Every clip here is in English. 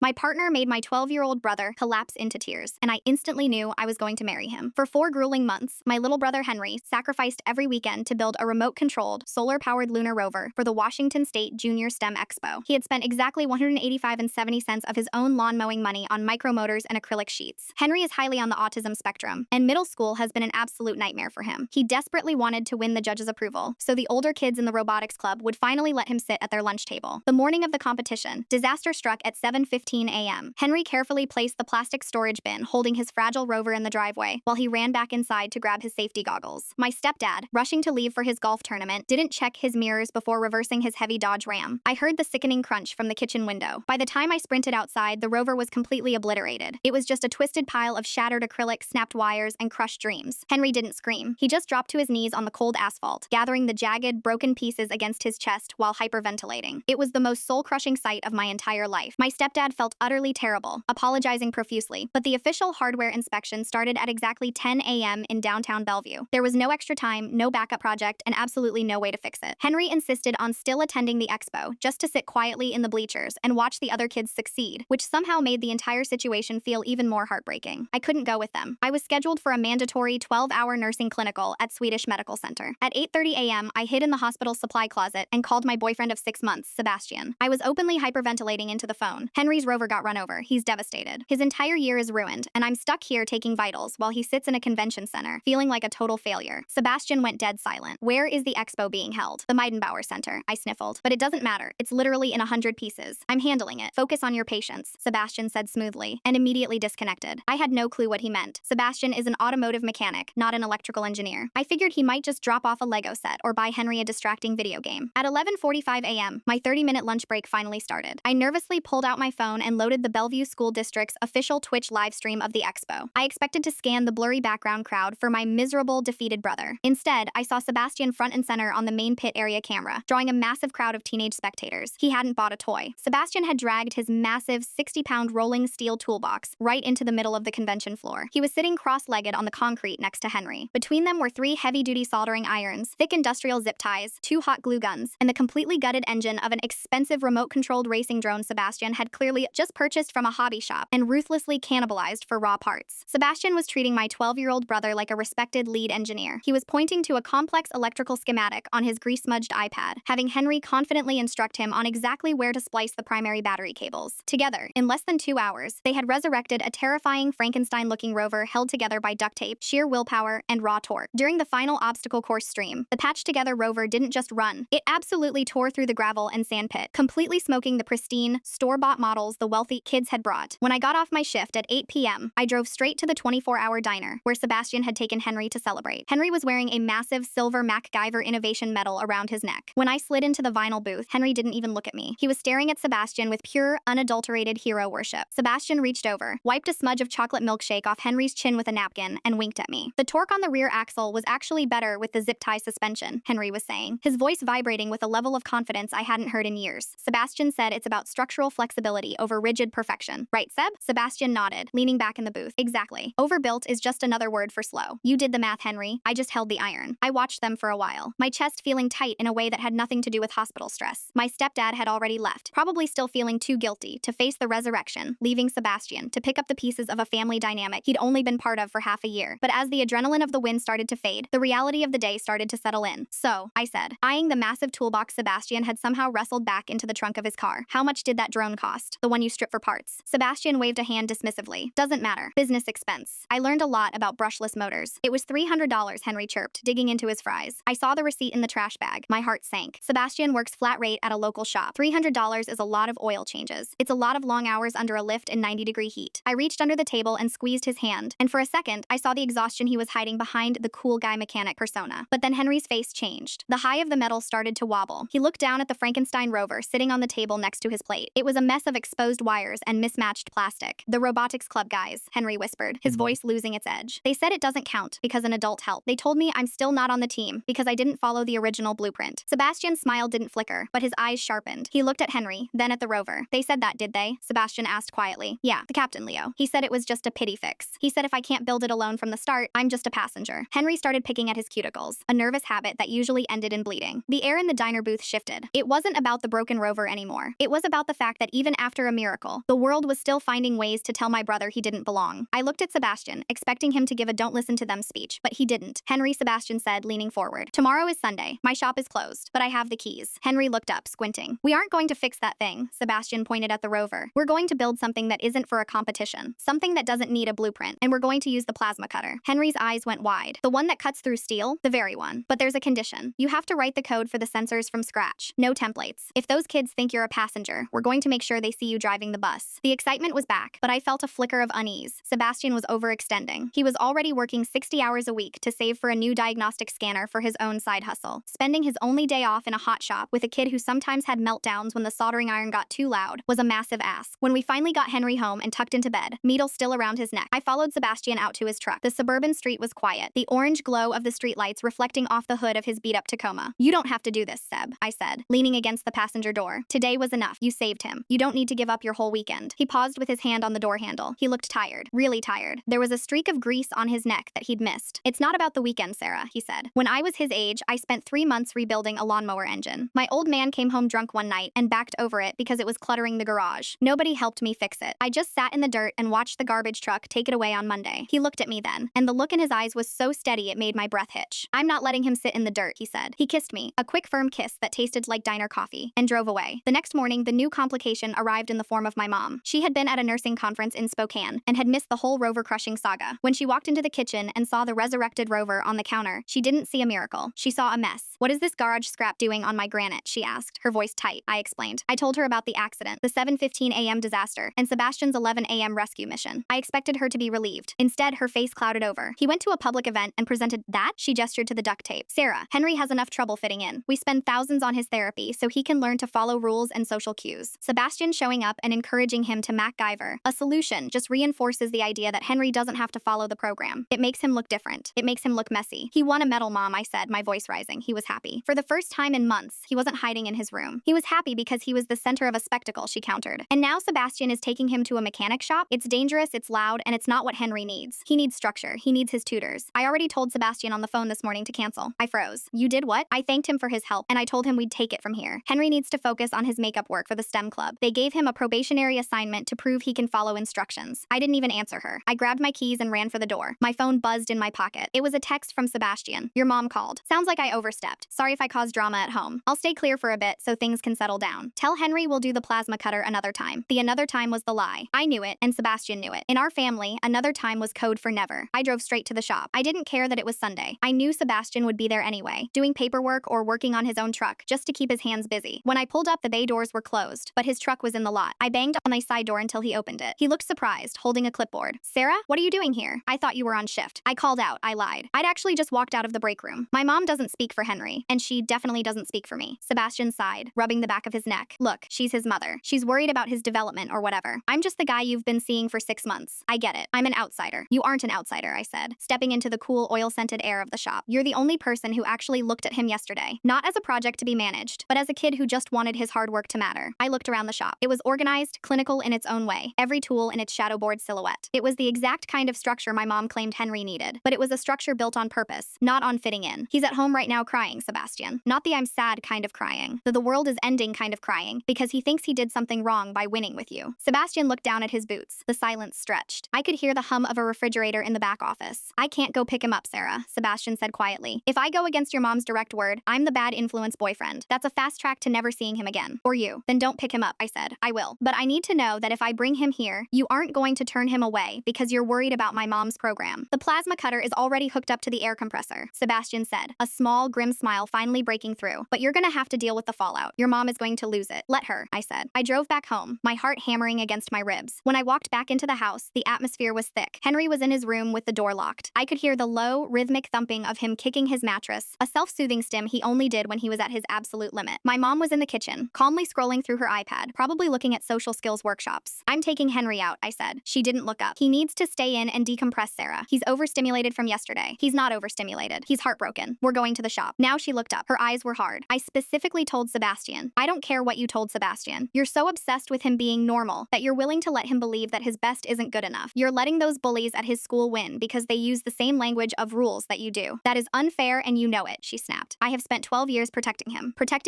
My partner made my 12-year-old brother collapse into tears, and I instantly knew I was going to marry him. For 4 grueling months, my little brother Henry sacrificed every weekend to build a remote-controlled, solar-powered lunar rover for the Washington State Junior STEM Expo. He had spent exactly 185.70 cents of his own lawn mowing money on micromotors and acrylic sheets. Henry is highly on the autism spectrum, and middle school has been an absolute nightmare for him. He desperately wanted to win the judges' approval, so the older kids in the robotics club would finally let him sit at their lunch table. The morning of the competition, disaster struck at 7:15 a.m. Henry carefully placed the plastic storage bin holding his fragile rover in the driveway while he ran back inside to grab his safety goggles. My stepdad, rushing to leave for his golf tournament, didn't check his mirrors before reversing his heavy Dodge Ram. I heard the sickening crunch from the kitchen window. By the time I sprinted outside, the rover was completely obliterated. It was just a twisted pile of shattered acrylic, snapped wires, and crushed dreams. Henry didn't scream. He just dropped to his knees on the cold asphalt, gathering the jagged, broken pieces against his chest while hyperventilating. It was the most soul-crushing sight of my entire life. My stepdad felt utterly terrible, apologizing profusely, but the official hardware inspection started at exactly 10 a.m. in downtown Bellevue. There was no extra time, no backup project, and absolutely no way to fix it. Henry insisted on still attending the expo, just to sit quietly in the bleachers and watch the other kids succeed, which somehow made the entire situation feel even more heartbreaking. I couldn't go with them. I was scheduled for a mandatory 12-hour nursing clinical at Swedish Medical Center. At 8:30 a.m., I hid in the hospital supply closet and called my boyfriend of 6 months, Sebastian. I was openly hyperventilating into the phone. Henry's rover got run over. He's devastated. His entire year is ruined, and I'm stuck here taking vitals while he sits in a convention center, feeling like a total failure. Sebastian went dead silent. Where is the expo being held? The Meidenbauer Center, I sniffled. But it doesn't matter. It's literally in 100 pieces. I'm handling it. Focus on your patients, Sebastian said smoothly, and immediately disconnected. I had no clue what he meant. Sebastian is an automotive mechanic, not an electrical engineer. I figured he might just drop off a Lego set or buy Henry a distracting video game. At 11:45 a.m., my 30-minute lunch break finally started. I nervously pulled out my phone and loaded the Bellevue School District's official Twitch livestream of the expo. I expected to scan the blurry background crowd for my miserable, defeated brother. Instead, I saw Sebastian front and center on the main pit area camera, drawing a massive crowd of teenage spectators. He hadn't bought a toy. Sebastian had dragged his massive 60-pound rolling steel toolbox right into the middle of the convention floor. He was sitting cross-legged on the concrete next to Henry. Between them were 3 heavy-duty soldering irons, thick industrial zip ties, 2 hot glue guns, and the completely gutted engine of an expensive remote-controlled racing drone Sebastian had clearly just purchased from a hobby shop and ruthlessly cannibalized for raw parts. Sebastian was treating my 12-year-old brother like a respected lead engineer. He was pointing to a complex electrical schematic on his grease-smudged iPad, having Henry confidently instruct him on exactly where to splice the primary battery cables. Together, in less than 2 hours, they had resurrected a terrifying Frankenstein-looking rover held together by duct tape, sheer willpower, and raw torque. During the final obstacle course stream, the patched-together rover didn't just run. It absolutely tore through the gravel and sand pit, completely smoking the pristine, store-bought models the wealthy kids had brought. When I got off my shift at 8 p.m., I drove straight to the 24-hour diner, where Sebastian had taken Henry to celebrate. Henry was wearing a massive silver MacGyver Innovation medal around his neck. When I slid into the vinyl booth, Henry didn't even look at me. He was staring at Sebastian with pure, unadulterated hero worship. Sebastian reached over, wiped a smudge of chocolate milkshake off Henry's chin with a napkin, and winked at me. The torque on the rear axle was actually better with the zip-tie suspension, Henry was saying, his voice vibrating with a level of confidence I hadn't heard in years. Sebastian said it's about structural flexibility over rigid perfection. Right, Seb? Sebastian nodded, leaning back in the booth. Exactly. Overbuilt is just another word for slow. You did the math, Henry. I just held the iron. I watched them for a while, my chest feeling tight in a way that had nothing to do with hospital stress. My stepdad had already left, probably still feeling too guilty to face the resurrection, leaving Sebastian to pick up the pieces of a family dynamic he'd only been part of for half a year. But as the adrenaline of the win started to fade, the reality of the day started to settle in. So, I said, eyeing the massive toolbox Sebastian had somehow wrestled back into the trunk of his car. How much did that drone cost? The one you strip for parts. Sebastian waved a hand dismissively. Doesn't matter. Business expense. I learned a lot about brushless motors. It was $300, Henry chirped, digging into his fries. I saw the receipt in the trash bag. My heart sank. Sebastian works flat rate at a local shop. $300 is a lot of oil changes. It's a lot of long hours under a lift in 90-degree heat. I reached under the table and squeezed his hand, and for a second, I saw the exhaustion he was hiding behind the cool guy mechanic persona. But then Henry's face changed. The high of the metal started to wobble. He looked down at the Frankenstein rover sitting on the table next to his plate. It was a mess of exposed wires and mismatched plastic. The robotics club guys, Henry whispered, his voice losing its edge. They said it doesn't count because an adult helped. They told me I'm still not on the team because I didn't follow the original blueprint. Sebastian's smile didn't flicker, but his eyes sharpened. He looked at Henry, then at the rover. They said that, did they? Sebastian asked quietly. Yeah, the captain, Leo. He said it was just a pity fix. He said if I can't build it alone from the start, I'm just a passenger. Henry started picking at his cuticles, a nervous habit that usually ended in bleeding. The air in the diner booth shifted. It wasn't about the broken rover anymore. It was about the fact that even after a miracle. The world was still finding ways to tell my brother he didn't belong. I looked at Sebastian, expecting him to give a don't listen to them speech, but he didn't. Henry, Sebastian said, leaning forward. Tomorrow is Sunday. My shop is closed, but I have the keys. Henry looked up, squinting. We aren't going to fix that thing, Sebastian pointed at the Rover. We're going to build something that isn't for a competition, something that doesn't need a blueprint, and we're going to use the plasma cutter. Henry's eyes went wide. The one that cuts through steel? The very one. But there's a condition. You have to write the code for the sensors from scratch. No templates. If those kids think you're a passenger, we're going to make sure they see you driving the bus. The excitement was back, but I felt a flicker of unease. Sebastian was overextending. He was already working 60 hours a week to save for a new diagnostic scanner for his own side hustle. Spending his only day off in a hot shop with a kid who sometimes had meltdowns when the soldering iron got too loud was a massive ask. When we finally got Henry home and tucked into bed, needle still around his neck, I followed Sebastian out to his truck. The suburban street was quiet, the orange glow of the streetlights reflecting off the hood of his beat-up Tacoma. You don't have to do this, Seb, I said, leaning against the passenger door. Today was enough. You saved him. You don't need to give up your whole weekend. He paused with his hand on the door handle. He looked tired, really tired. There was a streak of grease on his neck that he'd missed. It's not about the weekend, Sarah, he said. When I was his age, I spent 3 months rebuilding a lawnmower engine. My old man came home drunk one night and backed over it because it was cluttering the garage. Nobody helped me fix it. I just sat in the dirt and watched the garbage truck take it away on Monday. He looked at me then, and the look in his eyes was so steady it made my breath hitch. I'm not letting him sit in the dirt, he said. He kissed me, a quick firm kiss that tasted like diner coffee, and drove away. The next morning, the new complication arrived in the form of my mom. She had been at a nursing conference in Spokane and had missed the whole Rover crushing saga. When she walked into the kitchen and saw the resurrected Rover on the counter, she didn't see a miracle. She saw a mess. What is this garage scrap doing on my granite? She asked, her voice tight. I explained. I told her about the accident, the 7:15 a.m. disaster, and Sebastian's 11 a.m. rescue mission. I expected her to be relieved. Instead, her face clouded over. He went to a public event and presented that? She gestured to the duct tape. Sarah, Henry has enough trouble fitting in. We spend thousands on his therapy so he can learn to follow rules and social cues. Sebastian showing up and encouraging him to MacGyver. A solution just reinforces the idea that Henry doesn't have to follow the program. It makes him look different. It makes him look messy. He won a medal, Mom, I said, my voice rising. He was happy. For the first time in months, he wasn't hiding in his room. He was happy because he was the center of a spectacle, she countered. And now Sebastian is taking him to a mechanic shop? It's dangerous, it's loud, and it's not what Henry needs. He needs structure. He needs his tutors. I already told Sebastian on the phone this morning to cancel. I froze. You did what? I thanked him for his help, and I told him we'd take it from here. Henry needs to focus on his makeup work for the STEM club. They gave him a probationary assignment to prove he can follow instructions. I didn't even answer her. I grabbed my keys and ran for the door. My phone buzzed in my pocket. It was a text from Sebastian. Your mom called. Sounds like I overstepped. Sorry if I caused drama at home. I'll stay clear for a bit so things can settle down. Tell Henry we'll do the plasma cutter another time. The another time was the lie. I knew it, and Sebastian knew it. In our family, another time was code for never. I drove straight to the shop. I didn't care that it was Sunday. I knew Sebastian would be there anyway, doing paperwork or working on his own truck, just to keep his hands busy. When I pulled up, the bay doors were closed, but his truck was in the lot. I banged on my side door until he opened it. He looked surprised, holding a clipboard. Sarah, what are you doing here? I thought you were on shift. I called out. I lied. I'd actually just walked out of the break room. My mom doesn't speak for Henry, and she definitely doesn't speak for me. Sebastian sighed, rubbing the back of his neck. Look, she's his mother. She's worried about his development or whatever. I'm just the guy you've been seeing for 6 months. I get it. I'm an outsider. You aren't an outsider, I said, stepping into the cool oil-scented air of the shop. You're the only person who actually looked at him yesterday, not as a project to be managed, but as a kid who just wanted his hard work to matter. I looked around the shop. It was organized, clinical in its own way, every tool in its shadowboard silhouette. It was the exact kind of structure my mom claimed Henry needed, but it was a structure built on purpose, not on fitting in. He's at home right now crying, Sebastian. Not the I'm sad kind of crying, the world is ending kind of crying, because he thinks he did something wrong by winning with you. Sebastian looked down at his boots. The silence stretched. I could hear the hum of a refrigerator in the back office. I can't go pick him up, Sarah, Sebastian said quietly. If I go against your mom's direct word, I'm the bad influence boyfriend. That's a fast track to never seeing him again. Or you. Then don't pick him up, I said. I will. But I need to know that if I bring him here, you aren't going to turn him away because you're worried about my mom's program. The plasma cutter is already hooked up to the air compressor, Sebastian said, a small, grim smile finally breaking through. But you're gonna have to deal with the fallout. Your mom is going to lose it. Let her, I said. I drove back home, my heart hammering against my ribs. When I walked back into the house, the atmosphere was thick. Henry was in his room with the door locked. I could hear the low, rhythmic thumping of him kicking his mattress, a self-soothing stim he only did when he was at his absolute limit. My mom was in the kitchen, calmly scrolling through her iPad, probably looking at social skills workshops. I'm taking Henry out, I said. She didn't look up. He needs to stay in and decompress, Sarah. He's overstimulated from yesterday. He's not overstimulated. He's heartbroken. We're going to the shop. Now she looked up. Her eyes were hard. I specifically told Sebastian. I don't care what you told Sebastian. You're so obsessed with him being normal that you're willing to let him believe that his best isn't good enough. You're letting those bullies at his school win because they use the same language of rules that you do. That is unfair and you know it, she snapped. I have spent 12 years protecting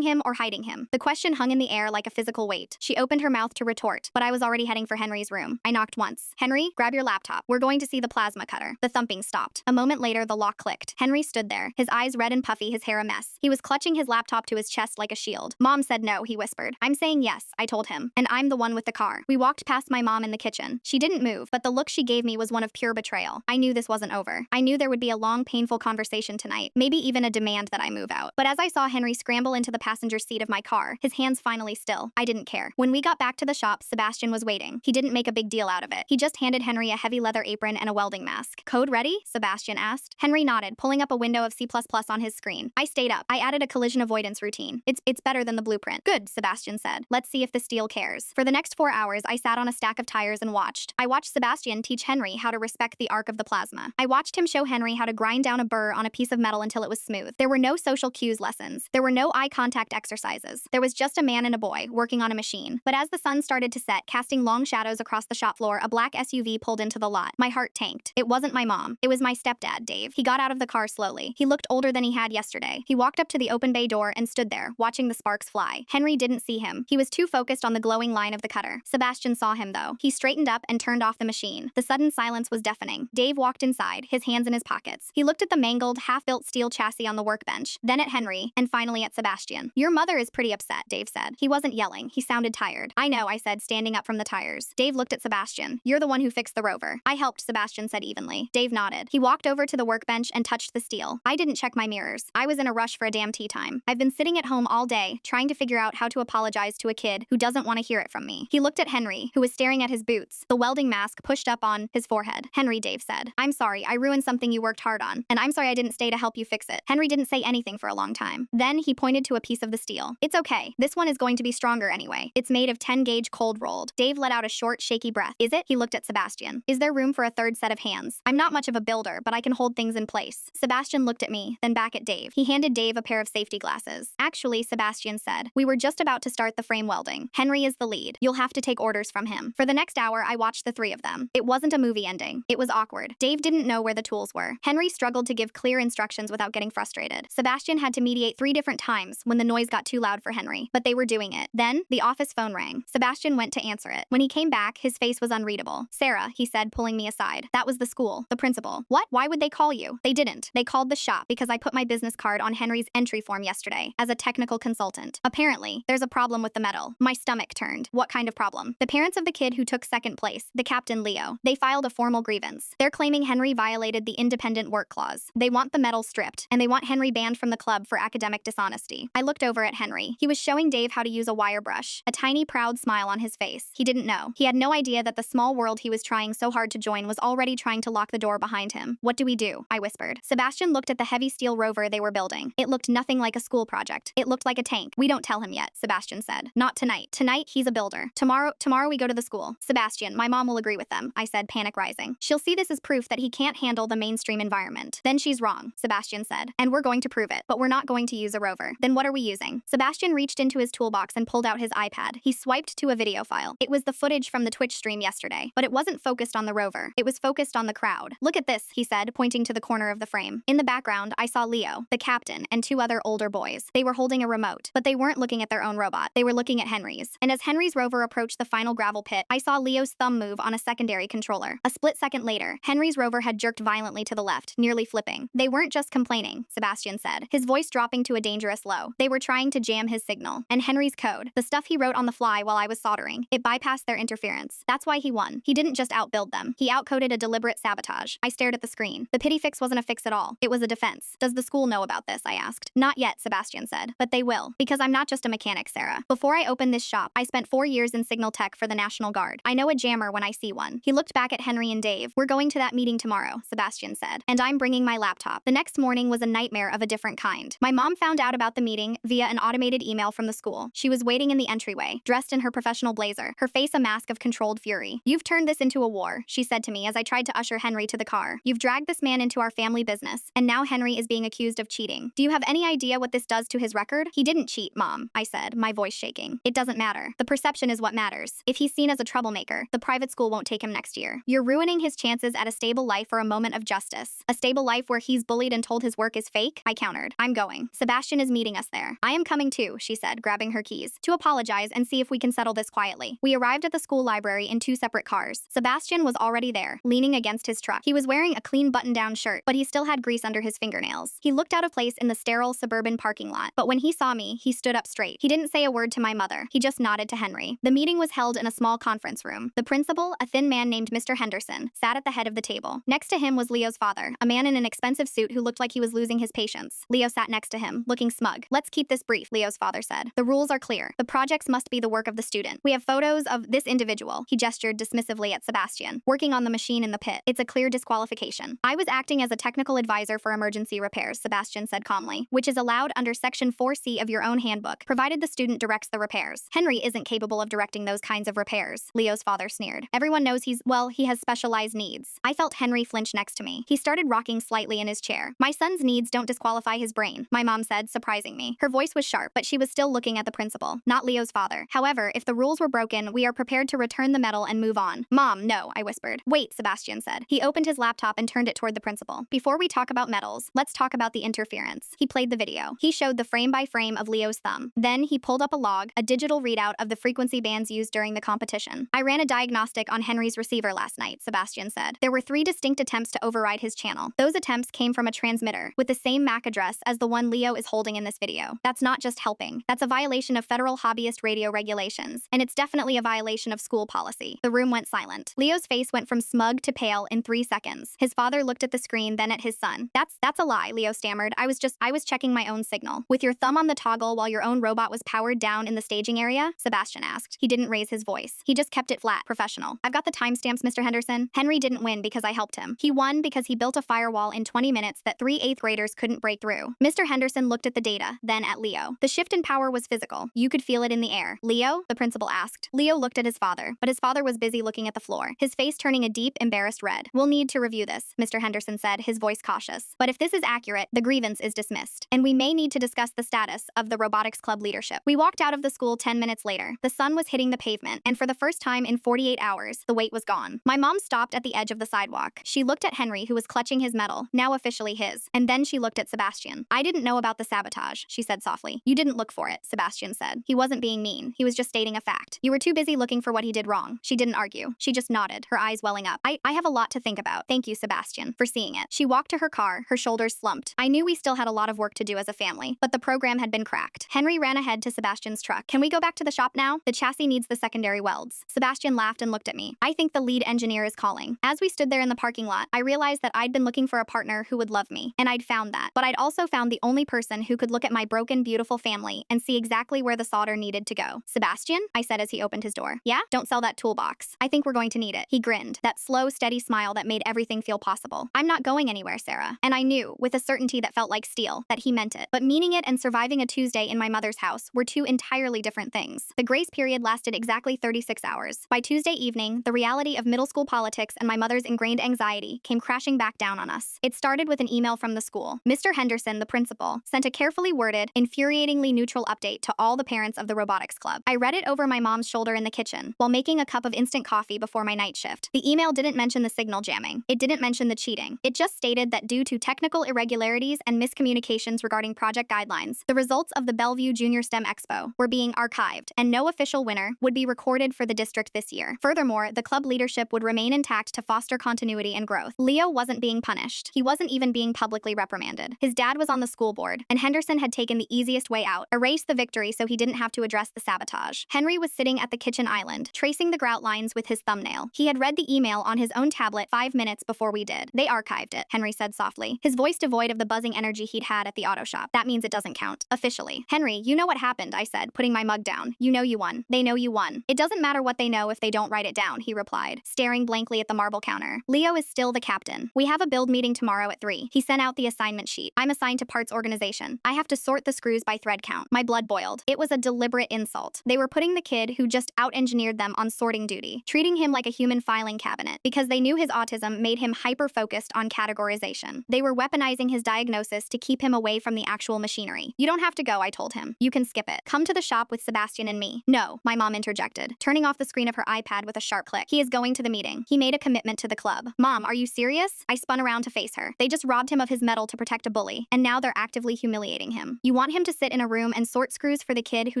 him or hiding him. The question hung in the air like a physical weight. She opened her her mouth to retort, but I was already heading for Henry's room. I knocked once. "Henry, grab your laptop. We're going to see the plasma cutter." The thumping stopped. A moment later, the lock clicked. Henry stood there, his eyes red and puffy, his hair a mess. He was clutching his laptop to his chest like a shield. "Mom said no," he whispered. "I'm saying yes," I told him. "And I'm the one with the car." We walked past my mom in the kitchen. She didn't move, but the look she gave me was one of pure betrayal. I knew this wasn't over. I knew there would be a long, painful conversation tonight, maybe even a demand that I move out. But as I saw Henry scramble into the passenger seat of my car, his hands finally still, I didn't care. When we got back to the shop, Sebastian was waiting. He didn't make a big deal out of it. He just handed Henry a heavy leather apron and a welding mask. "Code ready?" Sebastian asked. Henry nodded, pulling up a window of C++ on his screen. I stayed up. I added a collision avoidance routine. It's better than the blueprint." "Good," Sebastian said. "Let's see if the steel cares." For the next 4 hours, I sat on a stack of tires and watched. I watched Sebastian teach Henry how to respect the arc of the plasma. I watched him show Henry how to grind down a burr on a piece of metal until it was smooth. There were no social cues lessons. There were no eye contact exercises. There was just a man and a boy working on a machine. But as the sun started to set, casting long shadows across the shop floor, a black SUV pulled into the lot. My heart tanked. It wasn't my mom. It was my stepdad, Dave. He got out of the car slowly. He looked older than he had yesterday. He walked up to the open bay door and stood there, watching the sparks fly. Henry didn't see him. He was too focused on the glowing line of the cutter. Sebastian saw him, though. He straightened up and turned off the machine. The sudden silence was deafening. Dave walked inside, his hands in his pockets. He looked at the mangled, half-built steel chassis on the workbench, then at Henry, and finally at Sebastian. "Your mother is pretty upset," Dave said. He wasn't yelling. He sounded tired. "I know," I said, standing up from the tires. Dave looked at Sebastian. "You're the one who fixed the Rover." "I helped," Sebastian said evenly. Dave nodded. He walked over to the workbench and touched the steel. "I didn't check my mirrors. I was in a rush for a damn tea time. I've been sitting at home all day, trying to figure out how to apologize to a kid who doesn't want to hear it from me." He looked at Henry, who was staring at his boots, the welding mask pushed up on his forehead. "Henry," Dave said, "I'm sorry. I ruined something you worked hard on, and I'm sorry I didn't stay to help you fix it." Henry didn't say anything for a long time. Then he pointed to a piece of the steel. "It's okay. This one is going to be stronger anyway. It's made of 10-gauge cold rolled." Dave let out a short, shaky breath. "Is it?" He looked at Sebastian. "Is there room for a third set of hands? I'm not much of a builder, but I can hold things in place." Sebastian looked at me, then back at Dave. He handed Dave a pair of safety glasses. "Actually," Sebastian said, "we were just about to start the frame welding. Henry is the lead. You'll have to take orders from him." For the next hour, I watched the three of them. It wasn't a movie ending. It was awkward. Dave didn't know where the tools were. Henry struggled to give clear instructions without getting frustrated. Sebastian had to mediate 3 different times when the noise got too loud for Henry, but they were doing it. Then, the office phone rang. Sebastian went to answer it. When he came back, his face was unreadable. "Sarah," he said, pulling me aside. "That was the school, the principal." "What? Why would they call you?" "They didn't. They called the shop because I put my business card on Henry's entry form yesterday as a technical consultant. Apparently, there's a problem with the metal." My stomach turned. "What kind of problem?" "The parents of the kid who took second place, the captain Leo. They filed a formal grievance. They're claiming Henry violated the independent work clause. They want the metal stripped, and they want Henry banned from the club for academic dishonesty." I looked over at Henry. He was showing Dave how to use a wire brush, a tiny, proud smile on his face. He didn't know. He had no idea that the small world he was trying so hard to join was already trying to lock the door behind him. "What do we do?" I whispered. Sebastian looked at the heavy steel Rover they were building. It looked nothing like a school project. It looked like a tank. "We don't tell him yet," Sebastian said. "Not tonight. Tonight, he's a builder. Tomorrow we go to the school." "Sebastian, my mom will agree with them," I said, panic rising. "She'll see this as proof that he can't handle the mainstream environment." "Then she's wrong," Sebastian said. "And we're going to prove it. But we're not going to use a Rover." "Then what are we using?" Sebastian reached into his toolbox and pulled out his iPad. He swiped to a video file. It was the footage from the Twitch stream yesterday, but it wasn't focused on the Rover. It was focused on the crowd. "Look at this," he said, pointing to the corner of the frame. In the background, I saw Leo, the captain, and 2 other older boys. They were holding a remote, but they weren't looking at their own robot. They were looking at Henry's. And as Henry's Rover approached the final gravel pit, I saw Leo's thumb move on a secondary controller. A split second later, Henry's Rover had jerked violently to the left, nearly flipping. "They weren't just complaining," Sebastian said, his voice dropping to a dangerous low. "They were trying to jam his signal. And Henry's code, the stuff he wrote on the fly while I was soldering, it bypassed their interference. That's why he won. He didn't just outbuild them. He outcoded a deliberate sabotage." I stared at the screen. The pity fix wasn't a fix at all. It was a defense. "Does the school know about this?" I asked. "Not yet," Sebastian said. "But they will. Because I'm not just a mechanic, Sarah. Before I opened this shop, I spent 4 years in signal tech for the National Guard. I know a jammer when I see one." He looked back at Henry and Dave. "We're going to that meeting tomorrow," Sebastian said. "And I'm bringing my laptop." The next morning was a nightmare of a different kind. My mom found out about the meeting via an automated email from the school. She was waiting in the entryway, dressed in her professional blazer, her face a mask of controlled fury. "You've turned this into a war," she said to me as I tried to usher Henry to the car. "You've dragged this man into our family business, and now Henry is being accused of cheating. Do you have any idea what this does to his record?" "He didn't cheat, Mom," I said, my voice shaking. "It doesn't matter. The perception is what matters. If he's seen as a troublemaker, the private school won't take him next year. You're ruining his chances at a stable life for a moment of justice. A stable life where he's bullied and told his work is fake?" I countered. "I'm going. Sebastian is meeting us there." "I am coming too," she said, grabbing her keys, "to apologize and see if we we can settle this quietly. We arrived at the school library in 2 separate cars. Sebastian was already there, leaning against his truck. He was wearing a clean button-down shirt, but he still had grease under his fingernails. He looked out of place in the sterile suburban parking lot, but when he saw me, he stood up straight. He didn't say a word to my mother. He just nodded to Henry. The meeting was held in a small conference room. The principal, a thin man named Mr. Henderson, sat at the head of the table. Next to him was Leo's father, a man in an expensive suit who looked like he was losing his patience. Leo sat next to him, looking smug. "Let's keep this brief," Leo's father said. "The rules are clear. The projects must be the work of the student. We have photos of this individual," he gestured dismissively at Sebastian, "working on the machine in the pit. It's a clear disqualification." "I was acting as a technical advisor for emergency repairs," Sebastian said calmly, "which is allowed under Section 4C of your own handbook, provided the student directs the repairs." "Henry isn't capable of directing those kinds of repairs," Leo's father sneered. "Everyone knows he has specialized needs." I felt Henry flinch next to me. He started rocking slightly in his chair. "My son's needs don't disqualify his brain," my mom said, surprising me. Her voice was sharp, but she was still looking at the principal, not Leo's father. "However, if the rules were broken, we are prepared to return the medal and move on." "Mom, no," I whispered. "Wait," Sebastian said. He opened his laptop and turned it toward the principal. "Before we talk about medals, let's talk about the interference." He played the video. He showed the frame-by-frame of Leo's thumb. Then he pulled up a log, a digital readout of the frequency bands used during the competition. "I ran a diagnostic on Henry's receiver last night," Sebastian said. "There were 3 distinct attempts to override his channel. Those attempts came from a transmitter with the same MAC address as the one Leo is holding in this video. That's not just helping. That's a violation of federal hobbyist radio regulations, and it's definitely a violation of school policy." The room went silent. Leo's face went from smug to pale in 3 seconds. His father looked at the screen, then at his son. That's a lie," Leo stammered. I was checking my own signal." "With your thumb on the toggle while your own robot was powered down in the staging area?" Sebastian asked. He didn't raise his voice. He just kept it flat, professional. "I've got the timestamps, Mr. Henderson. Henry didn't win because I helped him. He won because he built a firewall in 20 minutes that 3 8th graders couldn't break through." Mr. Henderson looked at the data, then at Leo. "The shift in power was physical. You could feel it in the air." "Leo?" the principal asked. Leo looked at his father, but his father was busy looking at the floor, his face turning a deep, embarrassed red. "We'll need to review this," Mr. Henderson said, his voice cautious. "But if this is accurate, the grievance is dismissed, and we may need to discuss the status of the robotics club leadership." We walked out of the school 10 minutes later. The sun was hitting the pavement, and for the first time in 48 hours, the wait was gone. My mom stopped at the edge of the sidewalk. She looked at Henry, who was clutching his medal, now officially his, and then she looked at Sebastian. "I didn't know about the sabotage," she said softly. "You didn't look for it," Sebastian said. He wasn't being mean. He was just stating a fact. "You were too busy looking for what he did wrong." She didn't argue. She just nodded, her eyes welling up. I have a lot to think about. Thank you, Sebastian, for seeing it." She walked to her car, her shoulders slumped. I knew we still had a lot of work to do as a family, but the program had been cracked. Henry ran ahead to Sebastian's truck. "Can we go back to the shop now? The chassis needs the secondary welds." Sebastian laughed and looked at me. "I think the lead engineer is calling." As we stood there in the parking lot, I realized that I'd been looking for a partner who would love me, and I'd found that. But I'd also found the only person who could look at my broken, beautiful family and see exactly where the solder needed to go. "Sebastian?" I said as he opened his door. "Yeah? Don't sell that toolbox. I think we're going to need it." He grinned, that slow, steady smile that made everything feel possible. "I'm not going anywhere, Sarah." And I knew, with a certainty that felt like steel, that he meant it. But meaning it and surviving a Tuesday in my mother's house were 2 entirely different things. The grace period lasted exactly 36 hours. By Tuesday evening, the reality of middle school politics and my mother's ingrained anxiety came crashing back down on us. It started with an email from the school. Mr. Henderson, the principal, sent a carefully worded, infuriatingly neutral update to all the parents of the robotics club. I read it over my mom's shoulder in the kitchen, while making a cup of instant coffee before my night shift. The email didn't mention the signal jamming. It didn't mention the cheating. It just stated that due to technical irregularities and miscommunications regarding project guidelines, the results of the Bellevue Junior STEM Expo were being archived, and no official winner would be recorded for the district this year. Furthermore, the club leadership would remain intact to foster continuity and growth. Leo wasn't being punished. He wasn't even being publicly reprimanded. His dad was on the school board, and Henderson had taken the easiest way out, erased the victory so he didn't have to address the sabotage. Henry was sitting at the kitchen island, tracing the grout lines with his thumbnail. He had read the email on his own tablet 5 minutes before we did. "They archived it," Henry said softly, his voice devoid of the buzzing energy he'd had at the auto shop. "That means it doesn't count. Officially." "Henry, you know what happened," I said, putting my mug down. "You know you won. They know you won. It doesn't matter what they know if they don't write it down," he replied, staring blankly at the marble counter. "Leo is still the captain. We have a build meeting tomorrow at 3. He sent out the assignment sheet. I'm assigned to parts organization. I have to sort the screws by thread count." My blood boiled. It was a deliberate insult. They were putting the kid who just out-engineered them on sorting duty, treating him like a human filing cabinet, because they knew his autism made him hyper-focused on categorization. They were weaponizing his diagnosis to keep him away from the actual machinery. "You don't have to go," I told him. "You can skip it. Come to the shop with Sebastian and me." "No," my mom interjected, turning off the screen of her iPad with a sharp click. "He is going to the meeting. He made a commitment to the club." "Mom, are you serious?" I spun around to face her. "They just robbed him of his medal to protect a bully, and now they're actively humiliating him. You want him to sit in a room and sort screws for the kid who